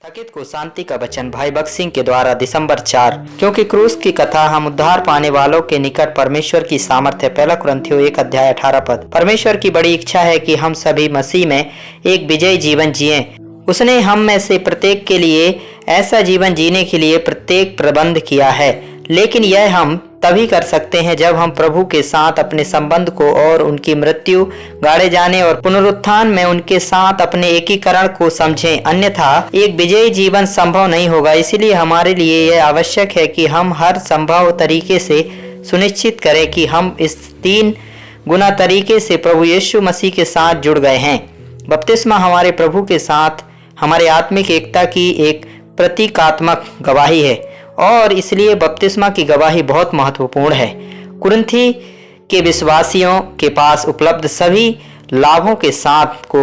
साकेत को शांति का वचन भाई भगत सिंह के द्वारा दिसंबर 4। क्योंकि क्रूस की कथा हम उद्धार पाने वालों के निकट परमेश्वर की सामर्थ्य। पहला कुरिन्थियों 1:18। परमेश्वर की बड़ी इच्छा है कि हम सभी मसीह में एक विजयी जीवन जिएं। उसने हम में से प्रत्येक के लिए ऐसा जीवन जीने के लिए प्रत्येक प्रबंध किया है, लेकिन यह हम तभी कर सकते हैं जब हम प्रभु के साथ अपने संबंध को और उनकी मृत्यु, गाड़े जाने और पुनरुत्थान में उनके साथ अपने एकीकरण को समझें। अन्यथा एक विजयी जीवन संभव नहीं होगा। इसलिए हमारे लिए यह आवश्यक है कि हम हर संभव तरीके से सुनिश्चित करें कि हम इस 3 गुना तरीके से प्रभु यीशु मसीह के साथ जुड़ गए हैं। बपतिस्मा हमारे प्रभु के साथ हमारे आत्मिक एकता की एक प्रतीकात्मक गवाही है और इसलिए बपतिस्मा की गवाही बहुत महत्वपूर्ण है। कुरिन्थी के विश्वासियों के पास उपलब्ध सभी लाभों के साथ को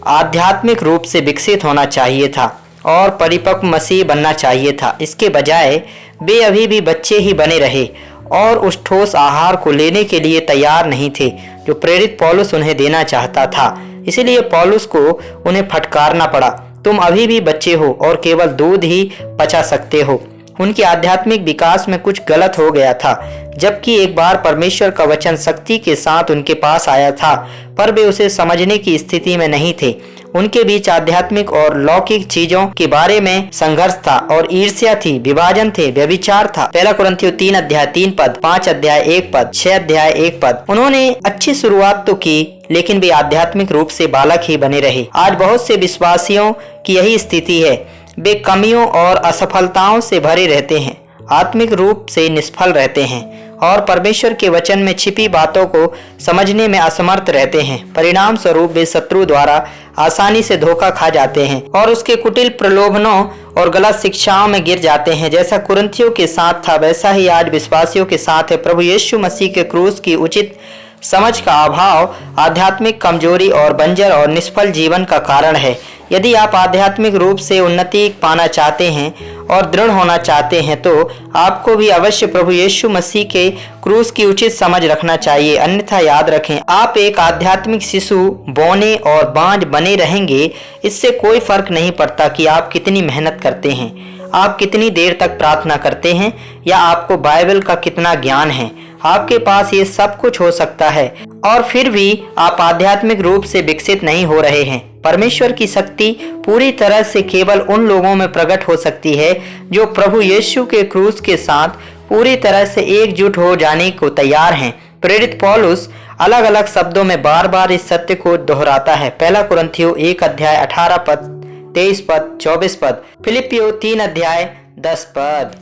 आध्यात्मिक रूप से विकसित होना चाहिए था और परिपक्व मसीह बनना चाहिए था। इसके बजाय वे अभी भी बच्चे ही बने रहे और उस ठोस आहार को लेने के लिए तैयार नहीं थे जो प्रेरित पौलुस उन्हें देना चाहता था। इसलिए पौलुस को उन्हें फटकारना पड़ा, तुम अभी भी बच्चे हो और केवल दूध ही पचा सकते हो। उनके आध्यात्मिक विकास में कुछ गलत हो गया था, जबकि एक बार परमेश्वर का वचन शक्ति के साथ उनके पास आया था, पर वे उसे समझने की स्थिति में नहीं थे। उनके बीच आध्यात्मिक और लौकिक चीजों के बारे में संघर्ष था और ईर्ष्या थी, विभाजन थे, व्यभिचार था। पहला कुरिन्थियों 3:3 पद, 5:1 पद, 6:1 पद। उन्होंने अच्छी शुरुआत तो की, लेकिन वे आध्यात्मिक रूप से बालक ही बने रहे। आज बहुत से विश्वासियों की यही स्थिति है। वे कमियों और असफलताओं से भरे रहते हैं, आत्मिक रूप से निष्फल रहते हैं और परमेश्वर के वचन में छिपी बातों को समझने में असमर्थ रहते हैं। परिणाम स्वरूप वे शत्रु द्वारा आसानी से धोखा खा जाते हैं और उसके कुटिल प्रलोभनों और गलत शिक्षाओं में गिर जाते हैं। जैसा कुरिन्थियों के साथ था, वैसा ही आज विश्वासियों के साथ है। प्रभु यीशु मसीह के क्रूस की उचित समझ का अभाव आध्यात्मिक कमजोरी और बंजर और निष्फल जीवन का कारण है। यदि आप आध्यात्मिक रूप से उन्नति पाना चाहते हैं और दृढ़ होना चाहते हैं, तो आपको भी अवश्य प्रभु यीशु मसीह के क्रूस की उचित समझ रखना चाहिए। अन्यथा याद रखें, आप एक आध्यात्मिक शिशु बौने और बांझ बने रहेंगे। इससे कोई फर्क नहीं पड़ता कि आप कितनी मेहनत करते हैं, आप कितनी देर तक प्रार्थना करते हैं या आपको बाइबल का कितना ज्ञान है। आपके पास ये सब कुछ हो सकता है और फिर भी आप आध्यात्मिक रूप से विकसित नहीं हो रहे हैं। परमेश्वर की शक्ति पूरी तरह से केवल उन लोगों में प्रकट हो सकती है जो प्रभु यीशु के क्रूस के साथ पूरी तरह से एकजुट हो जाने को तैयार हैं। प्रेरित पौलुस अलग अलग शब्दों में बार बार इस सत्य को दोहराता है। पहला कुरिन्थियों 1:18 पद, 23 पद, 24 पद, फिलिपियों 3:10 पद।